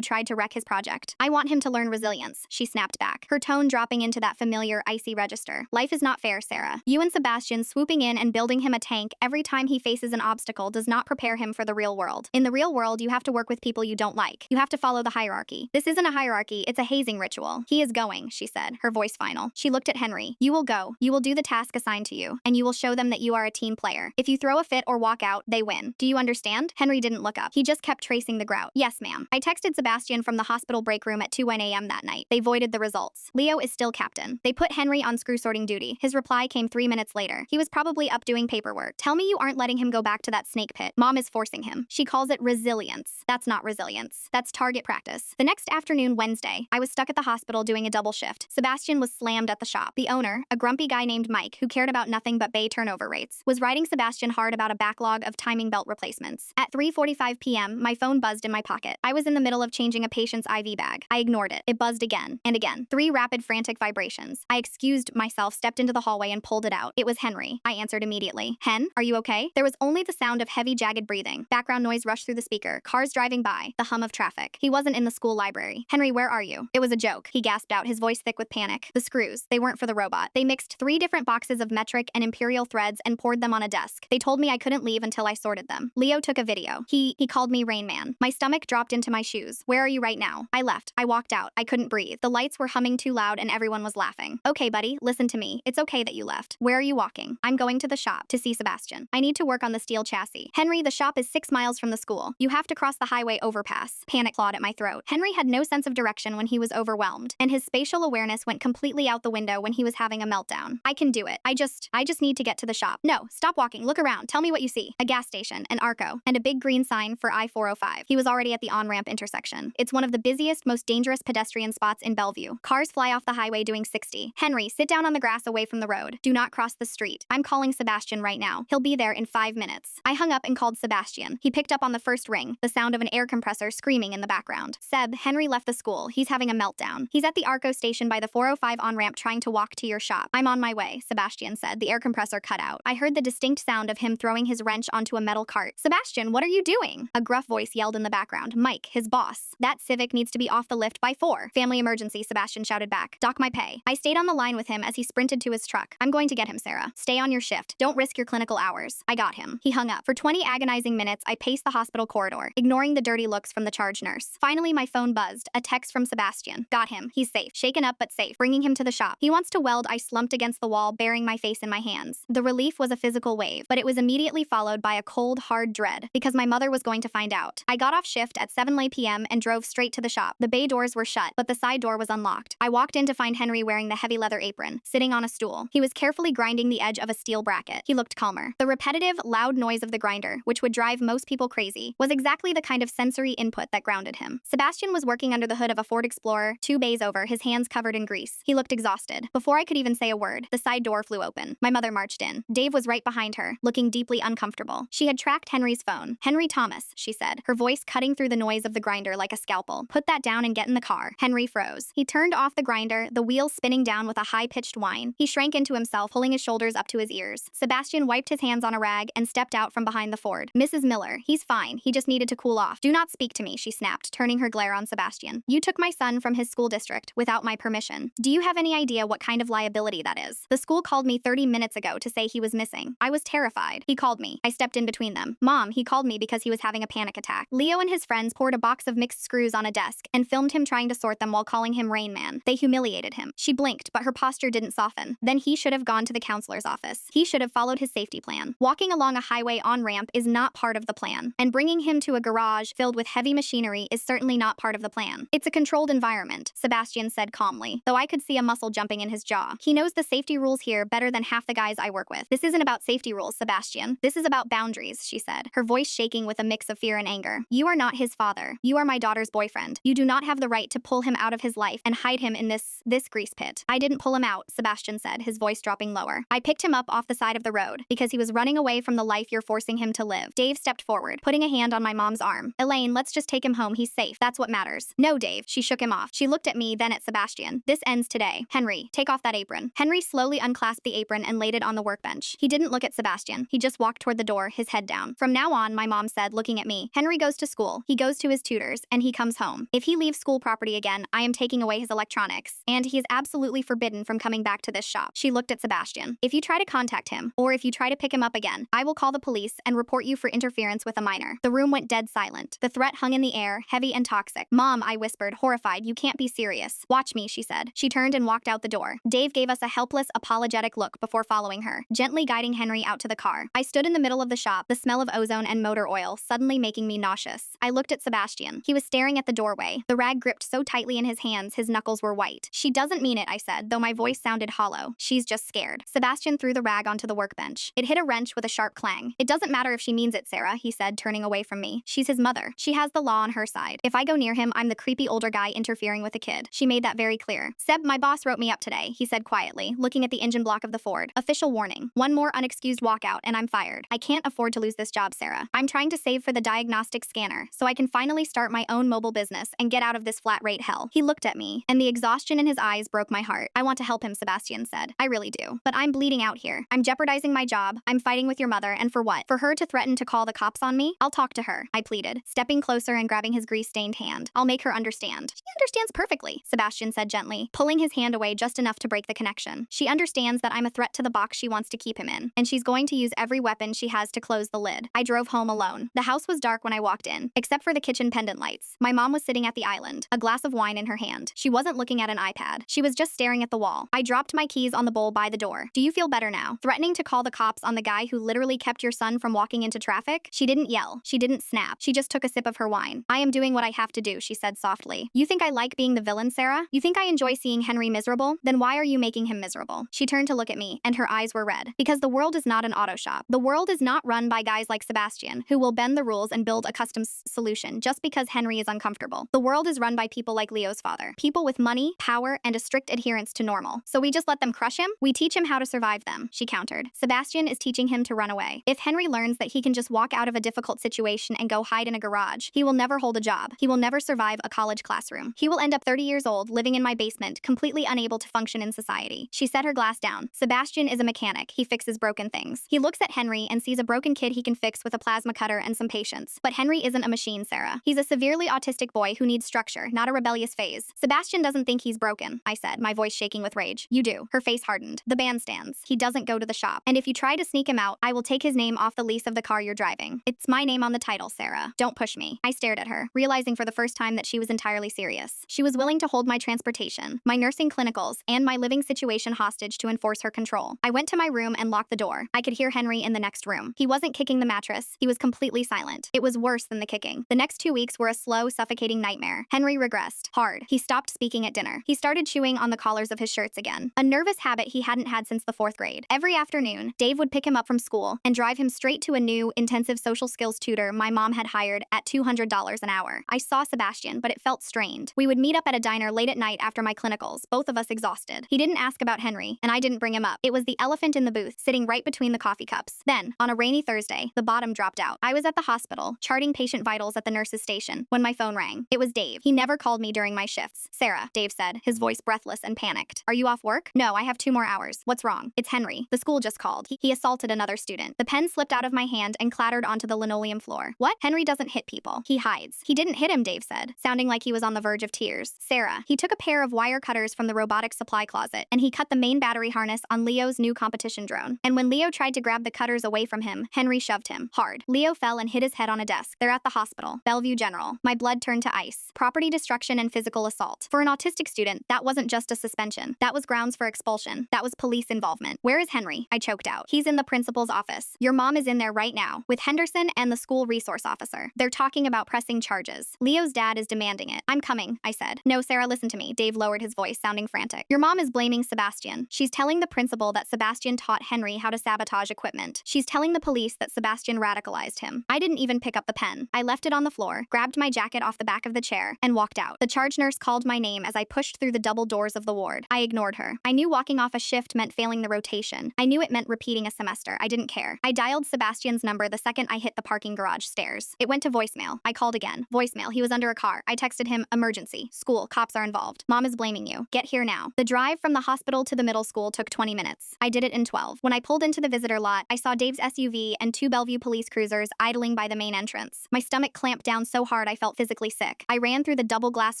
tried to wreck his project?" project. I want him to learn resilience, she snapped back, her tone dropping into that familiar, icy register. Life is not fair, Sarah. You and Sebastian swooping in and building him a tank every time he faces an obstacle does not prepare him for the real world. In the real world, you have to work with people you don't like. You have to follow the hierarchy. This isn't a hierarchy, it's a hazing ritual. He is going, she said, her voice final. She looked at Henry. You will go. You will do the task assigned to you, and you will show them that you are a team player. If you throw a fit or walk out, they win. Do you understand? Henry didn't look up. He just kept tracing the grout. Yes, ma'am. I texted Sebastian from the hospital break room at 2:01 a.m. that night. They voided the results. Leo is still captain. They put Henry on screw sorting duty. His reply came 3 minutes later. He was probably up doing paperwork. Tell me you aren't letting him go back to that snake pit. Mom is forcing him. She calls it resilience. That's not resilience. That's target practice. The next afternoon, Wednesday, I was stuck at the hospital doing a double shift. Sebastian was slammed at the shop. The owner, a grumpy guy named Mike, who cared about nothing but bay turnover rates, was writing Sebastian hard about a backlog of timing belt replacements. At 3:45 p.m., my phone buzzed in my pocket. I was in the middle of changing a patient's IV bag. I ignored it. It buzzed again and again. 3 rapid, frantic vibrations. I excused myself, stepped into the hallway, and pulled it out. It was Henry. I answered immediately. Hen, are you okay? There was only the sound of heavy, jagged breathing. Background noise rushed through the speaker. Cars driving by. The hum of traffic. He wasn't in the school library. Henry, where are you? It was a joke. He gasped out, his voice thick with panic. The screws. They weren't for the robot. They mixed 3 different boxes of metric and imperial threads and poured them on a desk. They told me I couldn't leave until I sorted them. Leo took a video. He called me Rain Man. My stomach dropped into my shoes. Where are you right now? I left. I walked out. I couldn't breathe. The lights were humming too loud and everyone was laughing. Okay, buddy, listen to me. It's okay that you left. Where are you walking? I'm going to the shop to see Sebastian. I need to work on the steel chassis. Henry, the shop is 6 miles from the school. You have to cross the highway overpass. Panic clawed at my throat. Henry had no sense of direction when he was overwhelmed, and his spatial awareness went completely out the window when he was having a meltdown. I can do it. I just need to get to the shop. No, stop walking. Look around. Tell me what you see. A gas station, an Arco, and a big green sign for I-405. He was already at the on-ramp intersection. It's one of the busiest, most dangerous pedestrian spots in Bellevue. Cars fly off the highway doing 60. Henry, sit down on the grass away from the road. Do not cross the street. I'm calling Sebastian right now. He'll be there in 5 minutes. I hung up and called Sebastian. He picked up on the first ring, the sound of an air compressor screaming in the background. Seb, Henry left the school. He's having a meltdown. He's at the Arco station by the 405 on-ramp trying to walk to your shop. I'm on my way, Sebastian said. The air compressor cut out. I heard the distinct sound of him throwing his wrench onto a metal cart. Sebastian, what are you doing? A gruff voice yelled in the background. Mike, his boss. That Civic needs to be off the lift by 4. Family emergency, Sebastian shouted back. Dock my pay. I stayed on the line with him as he sprinted to his truck. I'm going to get him, Sarah. Stay on your shift. Don't risk your clinical hours. I got him. He hung up. For 20 agonizing minutes, I paced the hospital corridor, ignoring the dirty looks from the charge nurse. Finally, my phone buzzed. A text from Sebastian. Got him. He's safe. Shaken up but safe. Bringing him to the shop. He wants to weld. I slumped against the wall, burying my face in my hands. The relief was a physical wave, but it was immediately followed by a cold, hard dread, because my mother was going to find out. I got off shift at 7 p.m. and drove straight to the shop. The bay doors were shut, but the side door was unlocked. I walked in to find Henry wearing the heavy leather apron, sitting on a stool. He was carefully grinding the edge of a steel bracket. He looked calmer. The repetitive, loud noise of the grinder, which would drive most people crazy, was exactly the kind of sensory input that grounded him. Sebastian was working under the hood of a Ford Explorer, 2 bays over, his hands covered in grease. He looked exhausted. Before I could even say a word, the side door flew open. My mother marched in. Dave was right behind her, looking deeply uncomfortable. She had tracked Henry's phone. Henry Thomas, she said, her voice cutting through the noise of the grinder like a scalpel. Put that down and get in the car. Henry froze. He turned off the grinder, the wheels spinning down with a high-pitched whine. He shrank into himself, pulling his shoulders up to his ears. Sebastian wiped his hands on a rag and stepped out from behind the Ford. Mrs. Miller, he's fine. He just needed to cool off. Do not speak to me, she snapped, turning her glare on Sebastian. You took my son from his school district without my permission. Do you have any idea what kind of liability that is? The school called me 30 minutes ago to say he was missing. I was terrified. He called me. I stepped in between them. Mom, he called me because he was having a panic attack. Leo and his friends poured a box of mixed screws on a desk and filmed him trying to sort them while calling him Rain Man. They humiliated him. She blinked, but her posture didn't soften. Then he should have gone to the counselor's office. He should have followed his safety plan. Walking along a highway on-ramp is not part of the plan, and bringing him to a garage filled with heavy machinery is certainly not part of the plan. It's a controlled environment, Sebastian said calmly, though I could see a muscle jumping in his jaw. He knows the safety rules here better than half the guys I work with. This isn't about safety rules, Sebastian. This is about boundaries, she said, her voice shaking with a mix of fear and anger. You are not his father. You are my daughter's boyfriend. You do not have the right to pull him out of his life and hide him in this grease pit. I didn't pull him out, Sebastian said, his voice dropping lower. I picked him up off the side of the road because he was running away from the life you're forcing him to live. Dave stepped forward, putting a hand on my mom's arm. Elaine, let's just take him home. He's safe. That's what matters. No, Dave. She shook him off. She looked at me, then at Sebastian. This ends today. Henry, take off that apron. Henry slowly unclasped the apron and laid it on the workbench. He didn't look at Sebastian. He just walked toward the door, his head down. From now on, my mom said, looking at me, Henry goes to school. He goes to his tutors, and he comes home. If he leaves school property again, I am taking away his electronics. And he is absolutely forbidden from coming back to this shop. She looked at Sebastian. If you try to contact him, or if you try to pick him up again, I will call the police and report you for interference with a minor. The room went dead silent. The threat hung in the air, heavy and toxic. Mom, I whispered, horrified. You can't be serious. Watch me, she said. She turned and walked out the door. Dave gave us a helpless, apologetic look before following her, gently guiding Henry out to the car. I stood in the middle of the shop, the smell of ozone and motor oil suddenly making me nauseous. I looked at Sebastian. He was staring at the doorway, the rag gripped so tightly in his hands his knuckles were white. She doesn't mean it, I said, though my voice sounded hollow. She's just scared. Sebastian threw the rag onto the workbench. It hit a wrench with a sharp clang. It doesn't matter if she means it, Sarah, he said, turning away from me. She's his mother. She has the law on her side. If I go near him, I'm the creepy older guy interfering with a kid. She made that very clear. Seb, my boss wrote me up today, he said quietly, looking at the engine block of the Ford. Official warning. One more unexcused walkout and I'm fired. I can't afford to lose this job, Sarah. I'm trying to save for the diagnostic scanner so I can finally start my own mobile business and get out of this flat rate hell. He looked at me, and the exhaustion in his eyes broke my heart. I want to help him, Sebastian said. I really do. But I'm bleeding out here. I'm jeopardizing my job. I'm fighting with your mother, and for what? For her to threaten to call the cops on me? I'll talk to her, I pleaded, stepping closer and grabbing his grease-stained hand. I'll make her understand. She understands perfectly, Sebastian said gently, pulling his hand away just enough to break the connection. She understands that I'm a threat to the box she wants to keep him in, and she's going to use every weapon she has to close the lid. I drove home alone. The house was dark when I walked in, except for the kitchen pendant lights. My mom was sitting at the island, a glass of wine in her hand. She wasn't looking at an iPad. She was just staring at the wall. I dropped my keys on the bowl by the door. Do you feel better now? Threatening to call the cops on the guy who literally kept your son from walking into traffic? She didn't yell. She didn't snap. She just took a sip of her wine. I am doing what I have to do, she said softly. You think I like being the villain, Sarah? You think I enjoy seeing Henry miserable? Then why are you making him miserable? She turned to look at me, and her eyes were red. Because the world is not an auto shop. The world is not run by guys like Sebastian, who will bend the rules and build a custom solution just because Henry is uncomfortable. The world is run by people like Leo's father. People with money, power, and a strict adherence to normal. So we just let them crush him? We teach him how to survive them, she countered. Sebastian is teaching him to run away. If Henry learns that he can just walk out of a difficult situation and go hide in a garage, he will never hold a job. He will never survive a college classroom. He will end up 30 years old, living in my basement, completely unable to function in society. She set her glass down. Sebastian is a mechanic. He fixes broken things. He looks at Henry and sees a broken kid he can fix with a plasma cutter and some patience. But Henry isn't a machine, Sarah. He's a severely autistic boy who needs structure, not a rebellious phase. Sebastian doesn't think he's broken, I said, my voice shaking with rage. You do. Her face hardened. The bandstands. He doesn't go to the shop. And if you try to sneak him out, I will take his name off the lease of the car you're driving. It's my name on the title, Sarah. Don't push me. I stared at her, realizing for the first time that she was entirely serious. She was willing to hold my transportation, my nursing clinicals, and my living situation hostage to enforce her control. I went to my room and locked the door. I could hear Henry in the next room. He wasn't kicking the mattress. He was completely silent. It was worse than the kicking. The next 2 weeks were a slow, suffocating nightmare. Henry regressed. Hard. He stopped speaking at dinner. He started chewing on the collars of his shirts again. A nervous habit he hadn't had since the 4th grade. Every afternoon, Dave would pick him up from school and drive him straight to a new, intensive social skills tutor my mom had hired at $200 an hour. I saw Sebastian, but it felt strained. We would meet up at a diner late at night after my clinicals, both of us exhausted. He didn't ask about Henry, and I didn't bring him up. It was the elephant in the booth, sitting right between the coffee cups. Then, on a rainy Thursday, the bottom dropped out. I was at the hospital, charting patient vitals at the nurse's station, when my phone rang. It was Dave. He never called me during my shifts. Sarah, Dave said, his voice breathless and panicked. Are you off work? No, I have 2 more hours. What's wrong? It's Henry. The school just called. He assaulted another student. The pen slipped out of my hand and clattered onto the linoleum floor. What? Henry doesn't hit people. He hides. He didn't hit him, Dave said, sounding like he was on the verge of tears. Sarah, he took a pair of wire cutters from the robotics supply closet, and he cut the main battery harness on Leo's new competition drone. And when Leo tried to grab the cutters away from him, Henry shoved him hard. Leo fell and hit his head on a desk. They're at the hospital. Bellevue General. My blood turned to ice. Property destruction and physical assault. For an autistic student, that wasn't just a suspension. That was grounds for expulsion. That was police involvement. Where is Henry? I choked out. He's in the principal's office. Your mom is in there right now, with Henderson and the school resource officer. They're talking about pressing charges. Leo's dad is demanding it. I'm coming, I said. No, Sarah, listen to me. Dave lowered his voice, sounding frantic. Your mom is blaming Sebastian. She's telling the principal that Sebastian taught Henry how to sabotage equipment. She's telling the police that Sebastian radicalized him. I didn't even pick up the pen. I left it on the floor, grabbed my jacket off the back of the chair, and walked out. The charge nurse called my name as I pushed through the double doors of the ward. I ignored her. I knew walking off a shift meant failing the rotation. I knew it meant repeating a semester. I didn't care. I dialed Sebastian's number the second I hit the parking garage stairs. It went to voicemail. I called again. Voicemail. He was under a car. I texted him, emergency. School. Cops are involved. Mom is blaming you. Get here now. The drive from the hospital to the middle school took 20 minutes. I did it in 12. When I pulled into the visitor lot, I saw Dave's SUV and 2 Bellevue police cruisers idling by the main entrance. My stomach clamped down so hard I felt physically sick. I I ran through the double glass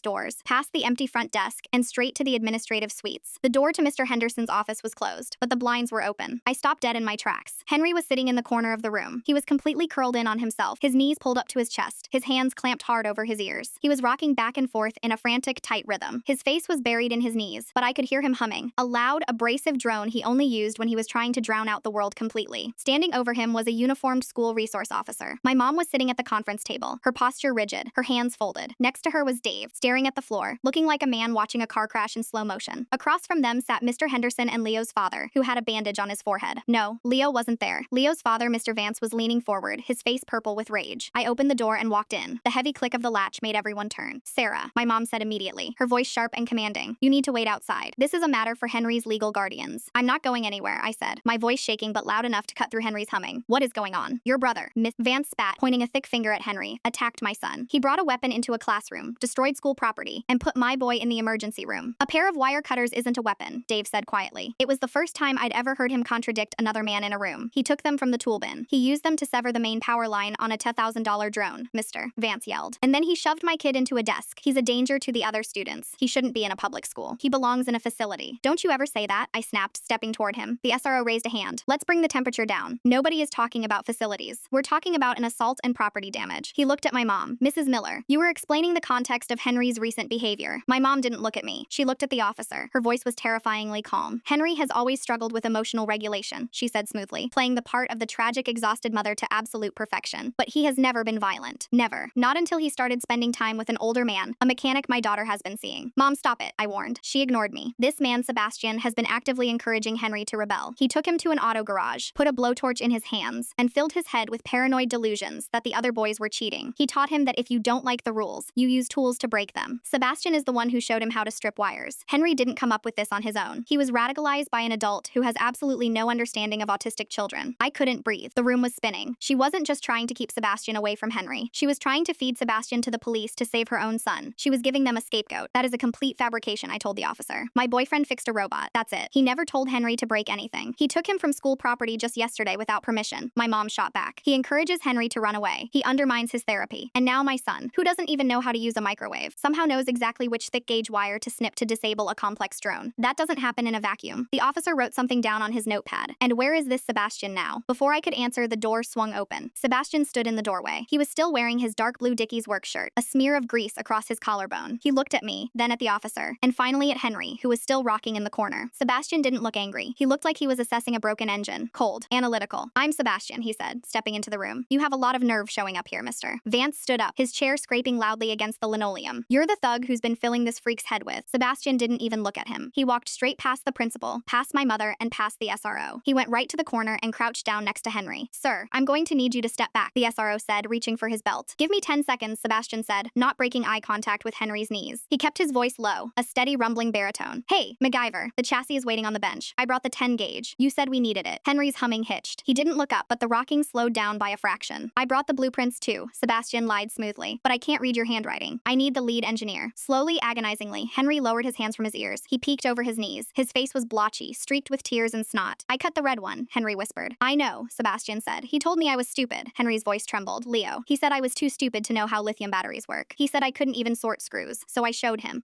doors, past the empty front desk, and straight to the administrative suites. The door to Mr. Henderson's office was closed, but the blinds were open. I stopped dead in my tracks. Henry was sitting in the corner of the room. He was completely curled in on himself, his knees pulled up to his chest, his hands clamped hard over his ears. He was rocking back and forth in a frantic, tight rhythm. His face was buried in his knees, but I could hear him humming, a loud, abrasive drone he only used when he was trying to drown out the world completely. Standing over him was a uniformed school resource officer. My mom was sitting at the conference table, her posture rigid, her hands folded. Next to her was Dave, staring at the floor, looking like a man watching a car crash in slow motion. Across from them sat Mr. Henderson and Leo's father, who had a bandage on his forehead. No, Leo wasn't there. Leo's father, Mr. Vance, was leaning forward, his face purple with rage. I opened the door and walked in. The heavy click of the latch made everyone turn. "Sarah," my mom said immediately, her voice sharp and commanding. "You need to wait outside. This is a matter for Henry's legal guardians." "I'm not going anywhere," I said, my voice shaking but loud enough to cut through Henry's humming. "What is going on?" "Your brother," Miss Vance spat, pointing a thick finger at Henry, "attacked my son. He brought a weapon into a classroom, destroyed school property, and put my boy in the emergency room." "A pair of wire cutters isn't a weapon," Dave said quietly. It was the first time I'd ever heard him contradict another man in a room. "He took them from the tool bin. He used them to sever the main power line on a $10,000 drone," Mr. Vance yelled. "And then he shoved my kid into a desk. He's a danger to the other students. He shouldn't be in a public school. He belongs in a facility." "Don't you ever say that," I snapped, stepping toward him. The SRO raised a hand. "Let's bring the temperature down. Nobody is talking about facilities. We're talking about an assault and property damage." He looked at my mom. "Mrs. Miller, you were explaining the context of Henry's recent behavior." My mom didn't look at me. She looked at the officer. Her voice was terrifyingly calm. "Henry has always struggled with emotional regulation," she said smoothly, playing the part of the tragic, exhausted mother to absolute perfection. "But he has never been violent. Never. Not until he started spending time with an older man, a mechanic my daughter has been seeing." "Mom, stop it," I warned. She ignored me. "This man, Sebastian, has been actively encouraging Henry to rebel. He took him to an auto garage, put a blowtorch in his hands, and filled his head with paranoid delusions that the other boys were cheating. He taught him that if you don't like the rules, you use tools to break them. Sebastian is the one who showed him how to strip wires. Henry didn't come up with this on his own. He was radicalized by an adult who has absolutely no understanding of autistic children." I couldn't breathe. The room was spinning. She wasn't just trying to keep Sebastian away from Henry. She was trying to feed Sebastian to the police to save her own son. She was giving them a scapegoat. "That is a complete fabrication," I told the officer. "My boyfriend fixed a robot. That's it. He never told Henry to break anything. He took him from school property just yesterday without permission." My mom shot back. "He encourages Henry to run away. He undermines his therapy. And now my son, who doesn't even know how to use a microwave, somehow knows exactly which thick gauge wire to snip to disable a complex drone. That doesn't happen in a vacuum." The officer wrote something down on his notepad. "And where is this Sebastian now?" Before I could answer, the door swung open. Sebastian stood in the doorway. He was still wearing his dark blue Dickies work shirt, a smear of grease across his collarbone. He looked at me, then at the officer, and finally at Henry, who was still rocking in the corner. Sebastian didn't look angry. He looked like he was assessing a broken engine. Cold, analytical. "I'm Sebastian," he said, stepping into the room. "You have a lot of nerve showing up here, mister." Vance stood up, his chair scraping loudly against the linoleum. "You're the thug who's been filling this freak's head with." Sebastian didn't even look at him. He walked straight past the principal, past my mother, and past the SRO. He went right to the corner and crouched down next to Henry. "Sir, I'm going to need you to step back," the SRO said, reaching for his belt. "Give me 10 seconds," Sebastian said, not breaking eye contact with Henry's knees. He kept his voice low, a steady rumbling baritone. "Hey, MacGyver, the chassis is waiting on the bench. I brought the 10 gauge. You said we needed it." Henry's humming hitched. He didn't look up, but the rocking slowed down by a fraction. "I brought the blueprints too," Sebastian lied smoothly. "But I can't read your handwriting. I need the lead engineer." Slowly, agonizingly, Henry lowered his hands from his ears. He peeked over his knees. His face was blotchy, streaked with tears and snot. "I cut the red one," Henry whispered. "I know," Sebastian said. "He told me I was stupid." Henry's voice trembled. "Leo. He said I was too stupid to know how lithium batteries work. He said I couldn't even sort screws. So I showed him.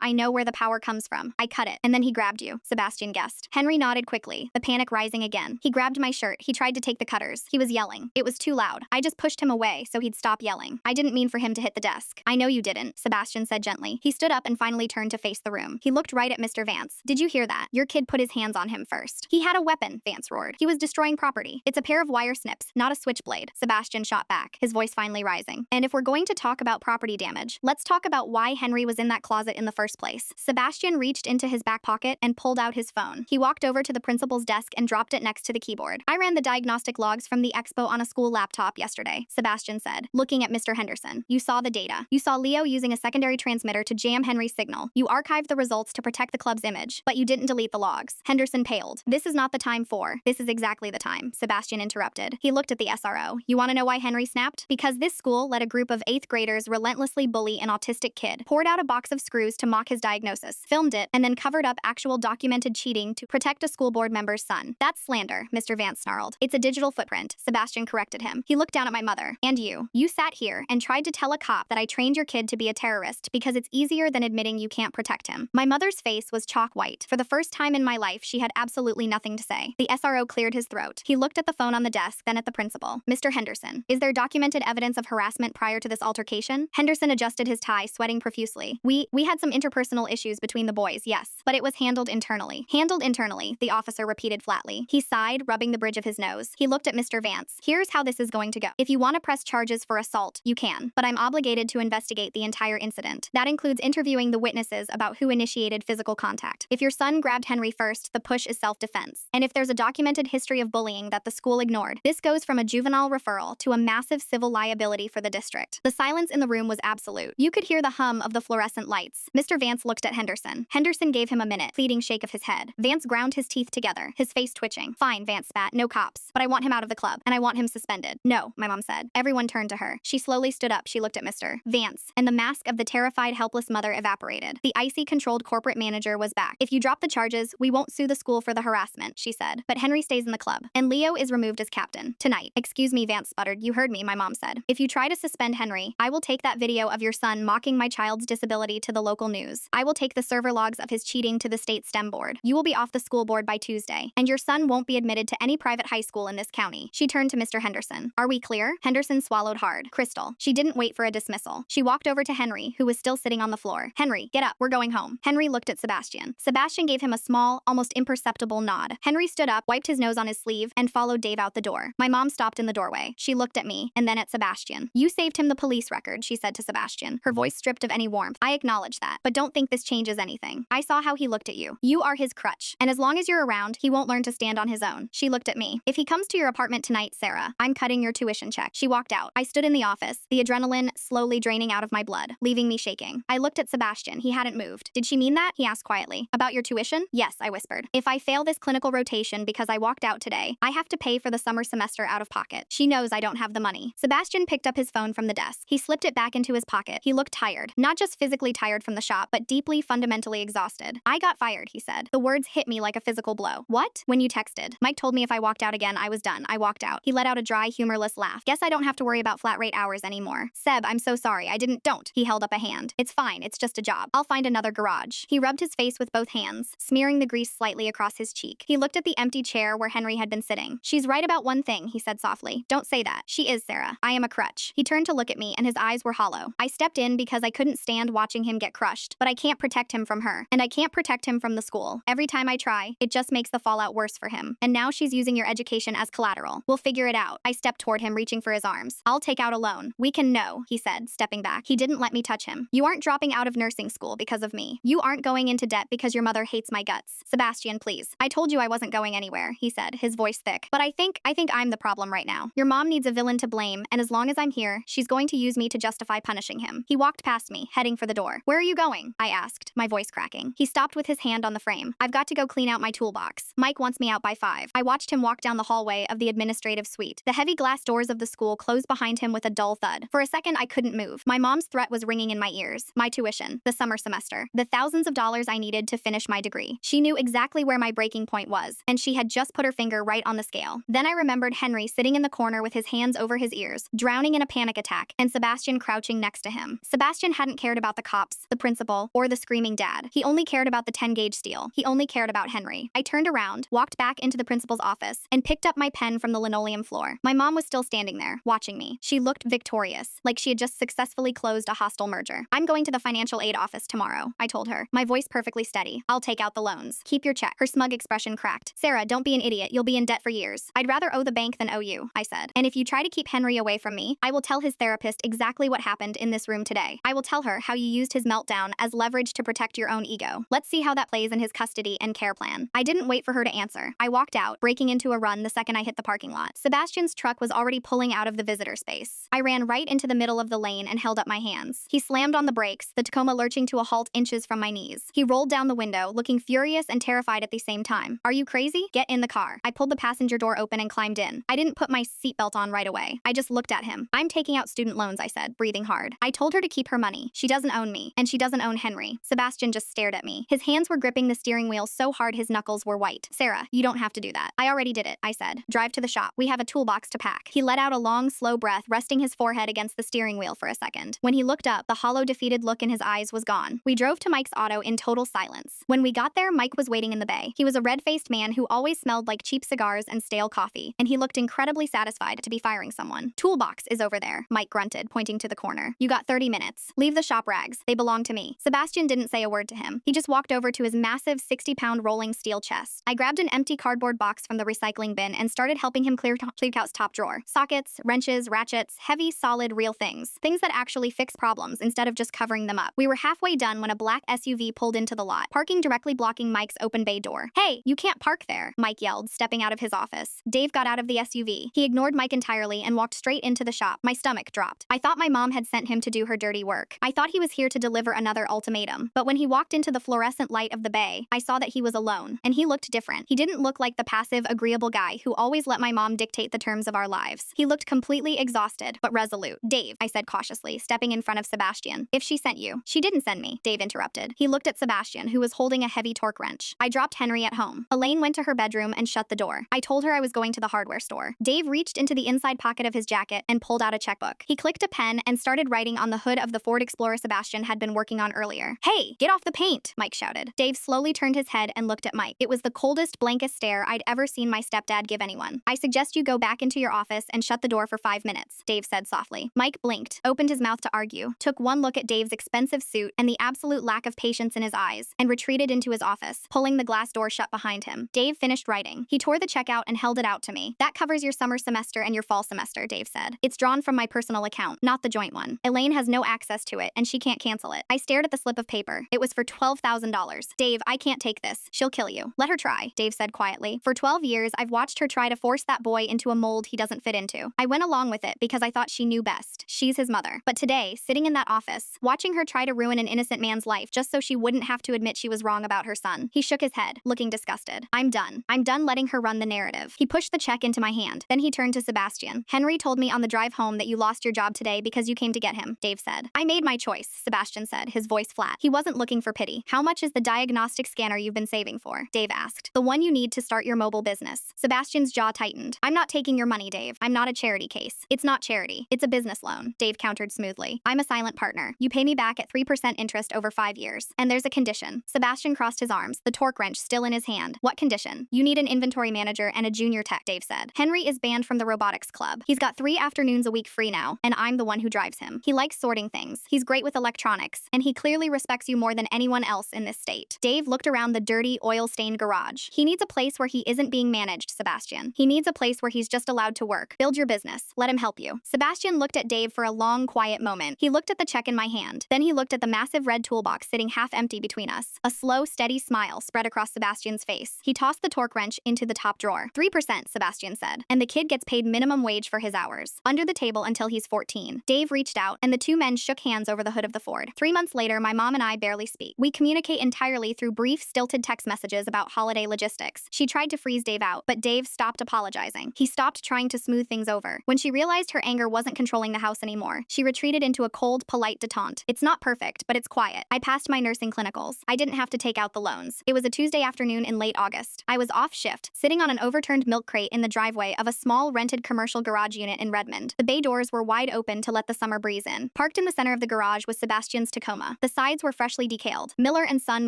I know where the power comes from. I cut it. And then he grabbed you," Sebastian guessed. Henry nodded quickly, the panic rising again. "He grabbed my shirt. He tried to take the cutters. He was yelling. It was too loud. I just pushed him away so he'd stop yelling. I didn't mean for him to hit the desk." "I know you didn't," Sebastian said gently. He stood up and finally turned to face the room. He looked right at Mr. Vance. "Did you hear that? Your kid put his hands on him first." "He had a weapon," Vance roared. "He was destroying property. It's a pair of wire snips, not a switchblade." Sebastian shot back, his voice finally rising. "And if we're going to talk about property damage, let's talk about why Henry was in that closet in the first place." Sebastian reached into his back pocket and pulled out his phone. He walked over to the principal's desk and dropped it next to the keyboard. "I ran the diagnostic logs from the expo on a school laptop yesterday," Sebastian said, looking at Mr. Henderson. "You saw the data. You saw Leo using a secondary transmitter to jam Henry's signal. You archived the results to protect the club's image, but you didn't delete the logs." Henderson paled. "This is not the time for." "This is exactly the time," Sebastian interrupted. He looked at the SRO. "You want to know why Henry snapped? Because this school let a group of 8th graders relentlessly bully an autistic kid, poured out a box of screws to mock his diagnosis, filmed it, and then covered up actual documented cheating to protect a school board member's son. That's slander," Mr. Vance snarled. "It's a digital footprint," Sebastian corrected him. He looked down at my mother. "And you. You sat here and tried to tell a cop that I trained your kid to be a terrorist because it's easier than admitting you can't protect him. My mother's face was chalk white. For the first time in my life, she had absolutely nothing to say. The SRO cleared his throat. He looked at the phone on the desk, then at the principal. Mr. Henderson, is there documented evidence of harassment prior to this altercation? Henderson adjusted his tie, sweating profusely. We had some interpersonal issues between the boys, yes, but it was handled internally. Handled internally, the officer repeated flatly. He sighed, rubbing the bridge of his nose. He looked at Mr. Vance. Here's how this is going to go. If you want to press charges for assault, you can, but I'm obligated to investigate the entire incident. That includes interviewing the witnesses about who initiated physical contact. If your son grabbed Henry first, the push is self-defense. And if there's a documented history of bullying that the school ignored, this goes from a juvenile referral to a massive civil liability for the district. The silence in the room was absolute. You could hear the hum of the fluorescent lights. Mr. Vance looked at Henderson. Henderson gave him a minute, pleading shake of his head. Vance ground his teeth together, his face twitching. Fine, Vance spat, no cops. But I want him out of the club, and I want him suspended. No, my mom said. Everyone turned to her. She slowly stood up. She looked at Mr. Vance, and the mask of the terrified, helpless mother evaporated. The icy, controlled corporate manager was back. If you drop the charges, we won't sue the school for the harassment, she said. But Henry stays in the club, and Leo is removed as captain. Tonight. Excuse me, Vance sputtered. You heard me, my mom said. If you try to suspend Henry, I will take that video of your son mocking my child's disability to the local news. I will take the server logs of his cheating to the state STEM board. You will be off the school board by Tuesday, and your son won't be admitted to any private high school in this county. She turned to Mr. Henderson. Are we clear? Henderson swallowed hard. Crystal. She didn't wait for a dismissal. She walked over to Henry, who was still sitting on the floor. Henry, get up. We're going home. Henry looked at Sebastian. Sebastian gave him a small, almost imperceptible nod. Henry stood up, wiped his nose on his sleeve, and followed Dave out the door. My mom stopped in the doorway. She looked at me, and then at Sebastian. You saved him the police record, she said to Sebastian, her voice stripped of any warmth. I acknowledge that, but don't think this changes anything. I saw how he looked at you. You are his crutch, and as long as you're around, he won't learn to stand on his own. She looked at me. If he comes to your apartment tonight, Sarah, I'm cutting your tuition check. She walked out. I stood in the office, the adrenaline slowly draining out of my blood, leaving me shaking. I looked at Sebastian. He hadn't moved. Did she mean that? He asked quietly. About your tuition? Yes, I whispered. If I fail this clinical rotation because I walked out today, I have to pay for the summer semester out of pocket. She knows I don't have the money. Sebastian picked up his phone from the desk. He slipped it back into his pocket. He looked tired. Not just physically tired from the shop, but deeply, fundamentally exhausted. I got fired, he said. The words hit me like a physical blow. What? When you texted. Mike told me if I walked out again, I was done. I walked out. He let out a dry, humorless laugh. Guess I don't have to worry about flat rate hours anymore. Seb, I'm so sorry. Don't. He held up a hand. It's fine. It's just a job. I'll find another garage. He rubbed his face with both hands, smearing the grease slightly across his cheek. He looked at the empty chair where Henry had been sitting. She's right about one thing, he said softly. Don't say that. She is, Sarah. I am a crutch. He turned to look at me, and his eyes were hollow. I stepped in because I couldn't stand watching him get crushed, but I can't protect him from her, and I can't protect him from the school. Every time I try, it just makes the fallout worse for him. And now she's using your education as collateral. We'll figure it out. I stepped toward him, reaching for his arms. I'll take out a loan. We can know, he said, stepping back. He didn't let me touch him. You aren't dropping out of nursing school because of me. You aren't going into debt because your mother hates my guts. Sebastian, please. I told you I wasn't going anywhere, he said, his voice thick. But I think I'm the problem right now. Your mom needs a villain to blame, and as long as I'm here, she's going to use me to justify punishing him. He walked past me, heading for the door. Where are you going? I asked, my voice cracking. He stopped with his hand on the frame. I've got to go clean out my toolbox. Mike wants me out by 5. I watched him walk down the hallway of the administrative suite. The heavy glass doors of the school closed behind him with a dull thud. For a second, I couldn't move. My mom's threat was ringing in my ears. My tuition, the summer semester, the thousands of dollars I needed to finish my degree. She knew exactly where my breaking point was, and she had just put her finger right on the scale. Then I remembered Henry sitting in the corner with his hands over his ears, drowning in a panic attack, and Sebastian crouching next to him. Sebastian hadn't cared about the cops, the principal, or the screaming dad. He only cared about the 10-gauge steel. He only cared about Henry. I turned around, walked back into the principal's office, and picked up my pen from the linoleum floor. My mom was still standing there, watching me. She looked victorious, like she had just successfully closed a hostile merger. I'm going to the financial aid office tomorrow, I told her, my voice perfectly steady. I'll take out the loans. Keep your check. Her smug expression cracked. Sarah, don't be an idiot. You'll be in debt for years. I'd rather owe the bank than owe you, I said. And if you try to keep Henry away from me, I will tell his therapist exactly what happened in this room today. I will tell her how you used his meltdown as leverage to protect your own ego. Let's see how that plays in his custody and care plan. I didn't wait for her to answer. I walked out, breaking into a run the second I hit the parking lot. Sebastian's truck was already pulling out of the visitor space. I ran right into the middle of the lane and held up my hands. He slammed on the brakes, the Tacoma lurching to a halt inches from my knees. He rolled down the window, looking furious and terrified at the same time. Are you crazy? Get in the car. I pulled the passenger door open and climbed in. I didn't put my seatbelt on right away. I just looked at him. I'm taking out student loans, I said, breathing hard. I told her to keep her money. She doesn't own me, and she doesn't own Henry. Sebastian just stared at me. His hands were gripping the steering wheel so hard his knuckles were white. Sarah, you don't have to do that. I already did it, I said. Drive to the shop. We have a toolbox to pack. He let out a long, slow breath, resting his forehead against the steering wheel for a second. When he looked up, the hollow, defeated look in his eyes was gone. We drove to Mike's auto in total silence. When we got there, Mike was waiting in the bay. He was a red-faced man who always smelled like cheap cigars and stale coffee, and he looked incredibly satisfied to be firing someone. Toolbox is over there, Mike grunted, pointing to the corner. You got 30 minutes. Leave the shop rags. They belong to me. Sebastian didn't say a word to him. He just walked over to his massive 60-pound rolling steel chest. I grabbed an empty cardboard box from the recycling bin and started helping him clear out's top drawer. Sockets, wrenches, ratchets, heavy, solid, real things. Things that actually fix problems instead of just covering them up. We were halfway done when a black SUV pulled into the lot, parking directly blocking Mike's open bay door. Hey, you can't park there, Mike yelled, stepping out of his office. Dave got out of the SUV. He ignored Mike entirely and walked straight into the shop. My stomach dropped. I thought my mom had sent him to do her dirty work. I thought he was here to deliver another ultimatum. But when he walked into the fluorescent light of the bay, I saw that he was alone, and he looked different. He didn't look like the passive, agreeable guy who always let my mom dictate the terms of our lives. He looked completely exhausted, but resolute. Dave, I said cautiously, stepping in front of Sebastian. If she sent you. She didn't send me, Dave interrupted. He looked at Sebastian, who was holding a heavy torque wrench. I dropped Henry at home. Elaine went to her bedroom and shut the door. I told her I was going to the hardware store. Dave reached into the inside pocket of his jacket and pulled out a checkbook. He clicked a pen and started writing on the hood of the Ford Explorer Sebastian had been working on earlier. Hey, get off the paint, Mike shouted. Dave slowly turned his head and looked at Mike. It was the coldest, blankest stare I'd ever seen my stepdad give anyone. I suggest you go back into your office and shut the door for 5 minutes, Dave said softly. Mike blinked, opened his mouth to argue, took one look at Dave's expensive suit and the absolute lack of patience in his eyes, and retreated into his office, pulling the glass door shut behind him. Dave finished writing. He tore the check out and held it out to me. That covers your summer semester and your fall semester, Dave said. It's drawn from my personal account, not the joint one. Elaine has no access to it, and she can't cancel it. I stared at the slip of paper. It was for $12,000. Dave, I can't take this. She'll kill you. Let her try, Dave said quietly. For 12 years, I've watched her try to force that boy into a mold he doesn't fit into. I went along with it because I thought she knew best. She's his mother. But today, sitting in that office, watching her try to ruin an innocent man's life just so she wouldn't have to admit she was wrong about her son, he shook his head, looking disgusted. I'm done. I'm done letting her run the narrative. He pushed the check into my hand. Then he turned to Sebastian. Henry told me on the drive home that you lost your job today because you came to get him, Dave said. I made my choice, Sebastian said, his voice flat. He wasn't looking for pity. How much is the diagnostic scanner you've been saving for? Dave asked. The one you need to start your mobile business. Sebastian's jaw tightened. I'm not taking your money, Dave. I'm not a charity case. It's not charity. It's a business loan, Dave countered smoothly. I'm a silent partner. You pay me back at 3% interest over 5 years. And there's a condition. Sebastian crossed his arms, the torque wrench still in his hand. What condition? You need an inventory manager and a junior tech, Dave said. Henry is banned from the robotics club. He's got 3 afternoons a week free now, and I'm the one who drives him. He likes sorting things. He's great with electronics, and he clearly respects you more than anyone else in this state. Dave looked around the dirty, oil-stained garage. He needs a place where he isn't being managed, Sebastian. He needs a place where he's just allowed to work. Build your business. Let him help you. Sebastian looked at Dave for a long, quiet moment. He looked at the check in my hand. Then he looked at the massive red toolbox sitting half empty between us. A slow, steady smile spread across Sebastian's face. He tossed the torque wrench into the top drawer. 3%, Sebastian said. And the kid gets paid minimum wage for his hours. Under the table until he's 14. Dave reached out, and the two men shook hands over the hood of the Ford. 3 months later, my mom and I barely speak. We communicate entirely through brief, stilted text messages about holiday logistics. She tried to freeze Dave out, but Dave stopped apologizing. He stopped trying to smooth things over. When she realized her anger wasn't controlling the house anymore, she retreated into a cold, polite detente. It's not perfect, but it's quiet. I passed my nursing clinicals. I didn't have to take out the loans. It was a Tuesday afternoon in late August. I was off shift, sitting on an overturned milk crate in the driveway of a small rented commercial garage unit in Redmond. The bay doors were wide open to let the summer breeze in. Parked in the center of the garage was Sebastian's Tacoma. The sides were freshly decaled. Miller & Son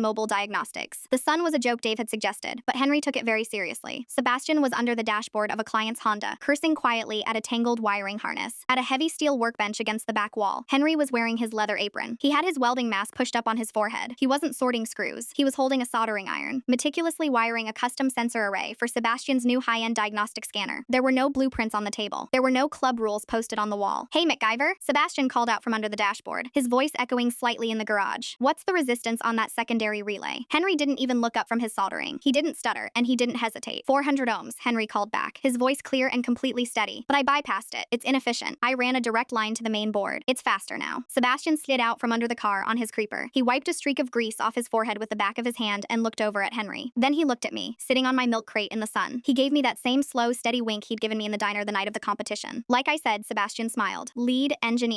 Mobile Diagnostics. The Son was a joke Dave had suggested, but Henry took it very seriously. Sebastian was under the dashboard of a client's Honda, cursing quietly at a tangled wiring harness. At a heavy steel workbench against the back wall, Henry was wearing his leather apron. He had his welding mask pushed up on his forehead. He wasn't sorting screws. He was holding a soldering iron, meticulously wiring a custom sensor array for Sebastian's new high-end diagnostic scanner. There were no blueprints on the table. There were no club rules posted on the wall. Hey, MacGyver, Sebastian called out from under the dashboard, his voice echoing slightly in the garage. What's the resistance on that secondary relay? Henry didn't even look up from his soldering. He didn't stutter, and he didn't hesitate. 400 ohms, Henry called back, his voice clear and completely steady. But I bypassed it. It's inefficient. I ran a direct line to the main board. It's faster now. Sebastian slid out from under the car on his creeper. He wiped a streak of grease off his forehead with the back of his hand and looked over at Henry. Then he looked at me, sitting on my milk crate in the sun. He gave me that same slow, steady wink he'd given me in the diner the night of the competition. Like I said, Sebastian smiled. Lead engineer.